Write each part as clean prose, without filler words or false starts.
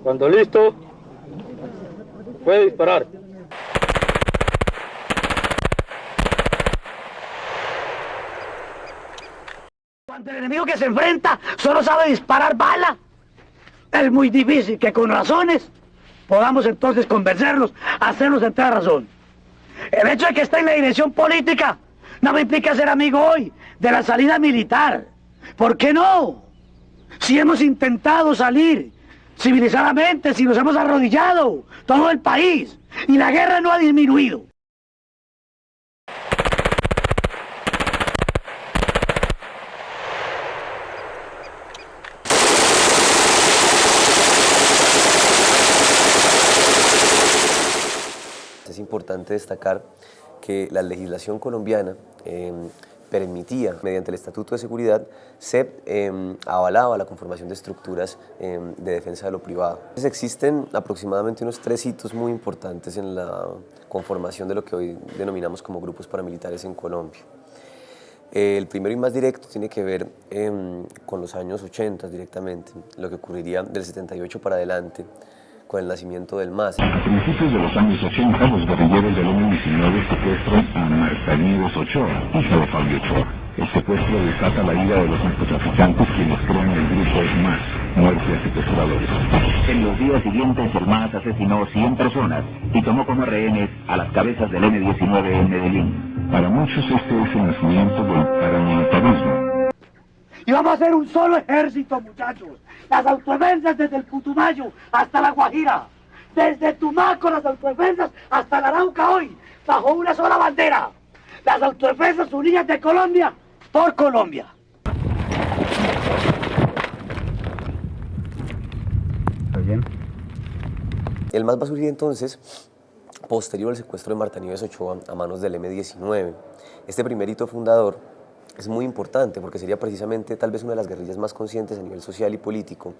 Cuando listo, puede disparar. Cuando el enemigo que se enfrenta solo sabe disparar bala, es muy difícil que con razones podamos entonces convencerlos, hacernos entrar a razón. El hecho de que esté en la dirección política no me implica ser amigo hoy de la salida militar. ¿Por qué no? Si hemos intentado salir civilizadamente, si nos hemos arrodillado todo el país y la guerra no ha disminuido. Es importante destacar que la legislación colombiana permitía, mediante el Estatuto de Seguridad, se avalaba la conformación de estructuras de defensa de lo privado. Entonces, existen aproximadamente unos 3 hitos muy importantes en la conformación de lo que hoy denominamos como grupos paramilitares en Colombia. El primero y más directo tiene que ver con los años 80 directamente, lo que ocurriría del 78 para adelante, con el nacimiento del MAS. A principios de los años 80, los guerrilleros del M-19 secuestran a Marta Nieves Ochoa, hija de Fabio Ochoa. El secuestro desata la ira de los narcotraficantes, quienes crean el grupo MAS, Muerte a Secuestradores. En los días siguientes, el MAS asesinó 100 personas y tomó como rehenes a las cabezas del M-19 en Medellín. Para muchos este es el nacimiento del paramilitarismo. Y vamos a hacer un solo ejército, muchachos. Las autodefensas desde el Putumayo hasta la Guajira. Desde Tumaco, las autodefensas hasta el Arauca hoy, bajo una sola bandera. Las autodefensas unidas de Colombia por Colombia. ¿Está bien? El MAS va a surgir entonces posterior al secuestro de Marta Nieves Ochoa a manos del M-19. Este primer hito fundador es muy importante porque sería precisamente tal vez una de las guerrillas más conscientes a nivel social y político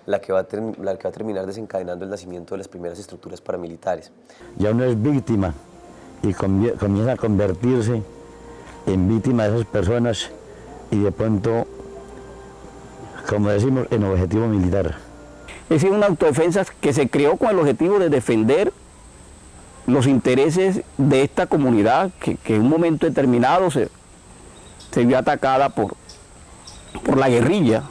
la que va a terminar desencadenando el nacimiento de las primeras estructuras paramilitares. Ya uno es víctima y comienza a convertirse en víctima de esas personas y de pronto, como decimos, en objetivo militar. Es una autodefensa que se creó con el objetivo de defender los intereses de esta comunidad que en un momento determinado se vio atacada por la guerrilla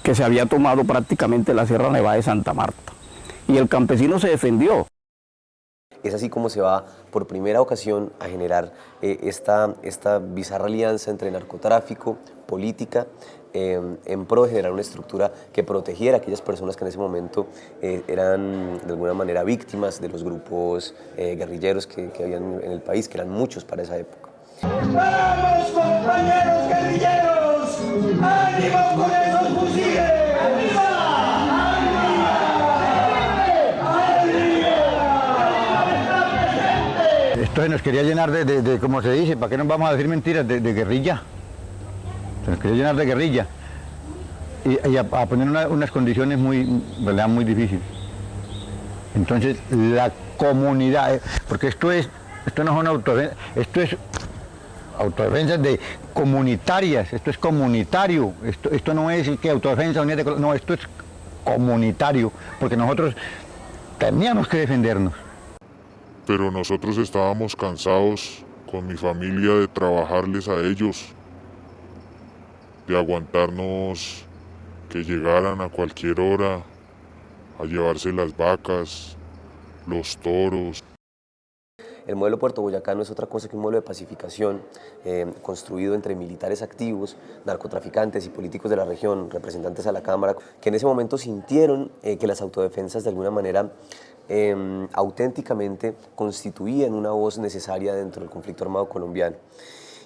que se había tomado prácticamente la Sierra Nevada de Santa Marta. Y el campesino se defendió. Es así como se va por primera ocasión a generar esta bizarra alianza entre narcotráfico, política, en pro de generar una estructura que protegiera a aquellas personas que en ese momento eran de alguna manera víctimas de los grupos guerrilleros que habían en el país, que eran muchos para esa época. ¡Vamos, compañeros guerrilleros! ¡Ánimo con esos fusiles! ¡Arriba! Esto se nos quería llenar de como se dice, ¿para qué nos vamos a decir mentiras? De guerrilla. Se nos quería llenar de guerrilla. Y a poner unas condiciones ¿verdad? Muy difíciles. Entonces, la comunidad, porque esto no son autodefensas, esto es autodefensas comunitarias, esto es comunitario, esto no es que autodefensa, unidad de, no, esto es comunitario, porque nosotros teníamos que defendernos. Pero nosotros estábamos cansados con mi familia de trabajarles a ellos, de aguantarnos que llegaran a cualquier hora a llevarse las vacas, los toros. El modelo Puerto Boyacá no es otra cosa que un modelo de pacificación construido entre militares activos, narcotraficantes y políticos de la región, representantes a la Cámara, que en ese momento sintieron que las autodefensas de alguna manera auténticamente constituían una voz necesaria dentro del conflicto armado colombiano.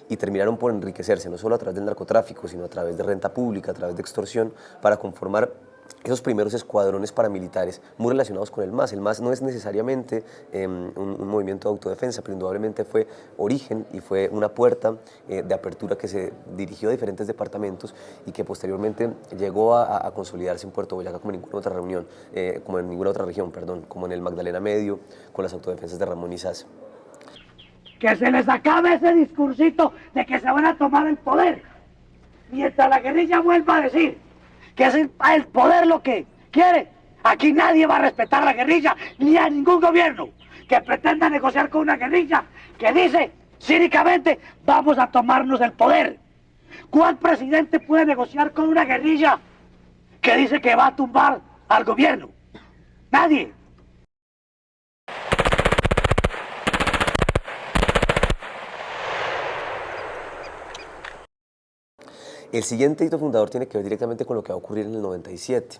Y terminaron por enriquecerse, no solo a través del narcotráfico, sino a través de renta pública, a través de extorsión, para conformar esos primeros escuadrones paramilitares muy relacionados con el MAS. El MAS no es necesariamente un movimiento de autodefensa, pero indudablemente fue origen y fue una puerta de apertura que se dirigió a diferentes departamentos y que posteriormente llegó a consolidarse en Puerto Boyacá como en ninguna otra región, como en el Magdalena Medio, con las autodefensas de Ramón Isaza. Que se les acabe ese discursito de que se van a tomar el poder, mientras la guerrilla vuelva a decir que es el poder lo que quiere. Aquí nadie va a respetar a la guerrilla ni a ningún gobierno que pretenda negociar con una guerrilla que dice cínicamente vamos a tomarnos el poder. ¿Cuál presidente puede negociar con una guerrilla que dice que va a tumbar al gobierno? Nadie. El siguiente hito fundador tiene que ver directamente con lo que va a ocurrir en el 97.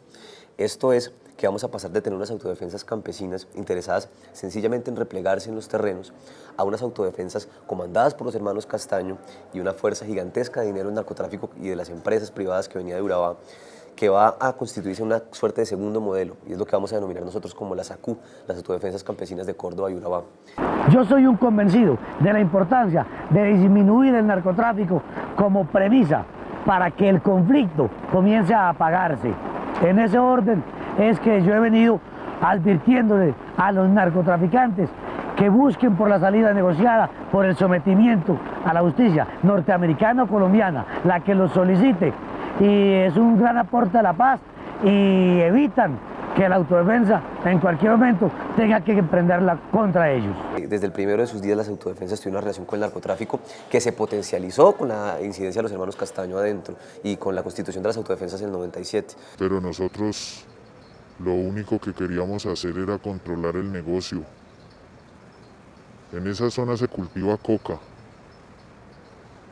Esto es que vamos a pasar de tener unas autodefensas campesinas interesadas sencillamente en replegarse en los terrenos a unas autodefensas comandadas por los hermanos Castaño y una fuerza gigantesca de dinero en narcotráfico y de las empresas privadas que venía de Urabá, que va a constituirse una suerte de segundo modelo, y es lo que vamos a denominar nosotros como las ACU, las autodefensas campesinas de Córdoba y Urabá. Yo soy un convencido de la importancia de disminuir el narcotráfico como premisa para que el conflicto comience a apagarse. En ese orden es que yo he venido advirtiéndole a los narcotraficantes que busquen por la salida negociada, por el sometimiento a la justicia norteamericana o colombiana, la que los solicite, y es un gran aporte a la paz y evitan que la autodefensa en cualquier momento tenga que emprenderla contra ellos. Desde el primero de sus días las autodefensas tuvieron una relación con el narcotráfico que se potencializó con la incidencia de los hermanos Castaño adentro y con la constitución de las autodefensas en el 97. Pero nosotros lo único que queríamos hacer era controlar el negocio. En esa zona se cultiva coca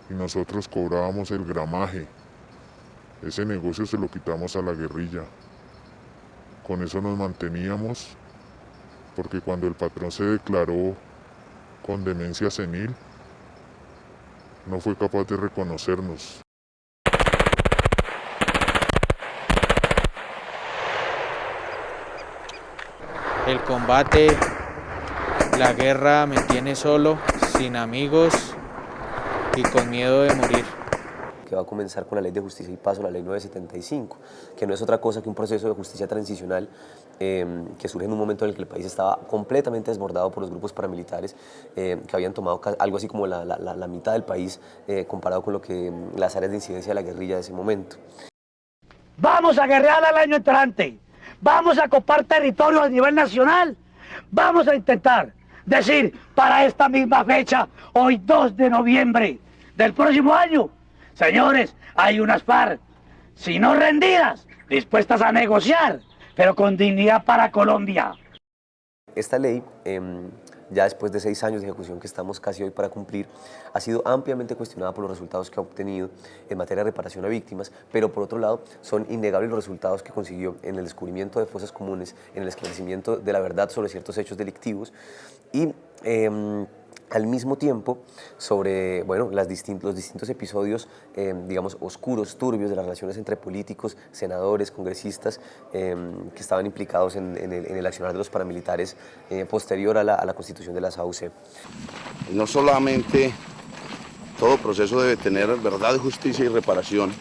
y nosotros cobrábamos el gramaje. Ese negocio se lo quitamos a la guerrilla. Con eso nos manteníamos, porque cuando el patrón se declaró con demencia senil, no fue capaz de reconocernos. El combate, la guerra me tiene solo, sin amigos y con miedo de morir. Que va a comenzar con la Ley de Justicia y Paz, la Ley 975, que no es otra cosa que un proceso de justicia transicional que surge en un momento en el que el país estaba completamente desbordado por los grupos paramilitares que habían tomado algo así como la mitad del país comparado con lo que las áreas de incidencia de la guerrilla de ese momento. Vamos a guerrear al año entrante, vamos a copar territorio a nivel nacional, vamos a intentar decir para esta misma fecha, hoy 2 de noviembre del próximo año, señores, hay unas FARC, si no rendidas, dispuestas a negociar, pero con dignidad para Colombia. Esta ley, ya después de 6 años de ejecución que estamos casi hoy para cumplir, ha sido ampliamente cuestionada por los resultados que ha obtenido en materia de reparación a víctimas, pero por otro lado son innegables los resultados que consiguió en el descubrimiento de fosas comunes, en el esclarecimiento de la verdad sobre ciertos hechos delictivos y al mismo tiempo sobre los distintos episodios, digamos, oscuros, turbios de las relaciones entre políticos, senadores, congresistas que estaban implicados en el accionar de los paramilitares posterior a la constitución de las AUC. No solamente todo proceso debe tener verdad, justicia y reparación,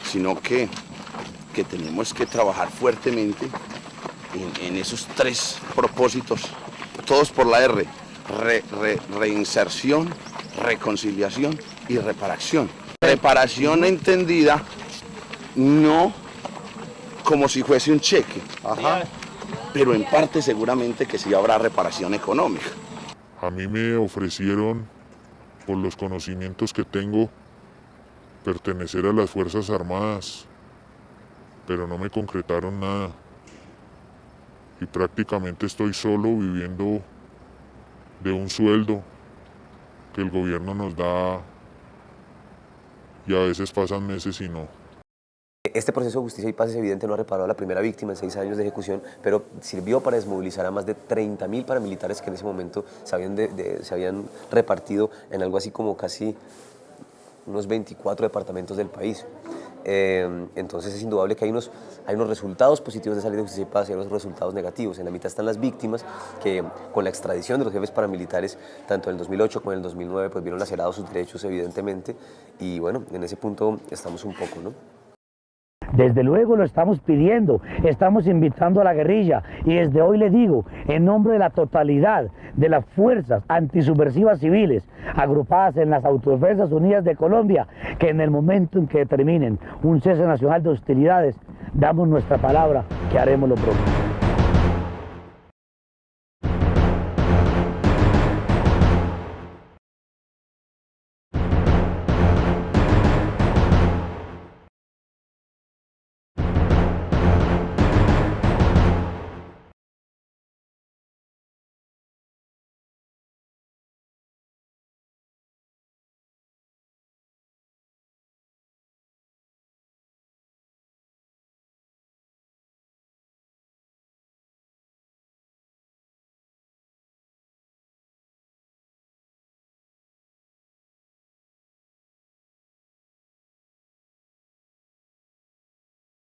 sino que tenemos que trabajar fuertemente en esos 3 propósitos, todos por la R. Reinserción, reconciliación y reparación. Reparación entendida no como si fuese un cheque, pero en parte seguramente que sí habrá reparación económica. A mí me ofrecieron, por los conocimientos que tengo, pertenecer a las Fuerzas Armadas, pero no me concretaron nada. Y prácticamente estoy solo viviendo de un sueldo que el gobierno nos da y a veces pasan meses y no. Este proceso de justicia y paz es evidente, no ha reparado a la primera víctima en 6 años de ejecución, pero sirvió para desmovilizar a más de 30.000 paramilitares que en ese momento se habían repartido en algo así como casi unos 24 departamentos del país. Entonces es indudable que hay unos resultados positivos de esa ley de justicia y paz y hay unos resultados negativos. En la mitad están las víctimas que con la extradición de los jefes paramilitares, tanto en el 2008 como en el 2009, pues vieron lacerados sus derechos evidentemente y bueno, en ese punto estamos un poco, ¿no? Desde luego lo estamos pidiendo, estamos invitando a la guerrilla y desde hoy le digo, en nombre de la totalidad de las fuerzas antisubversivas civiles agrupadas en las Autodefensas Unidas de Colombia, que en el momento en que determinen un cese nacional de hostilidades, damos nuestra palabra ¿Qué haremos lo próximo?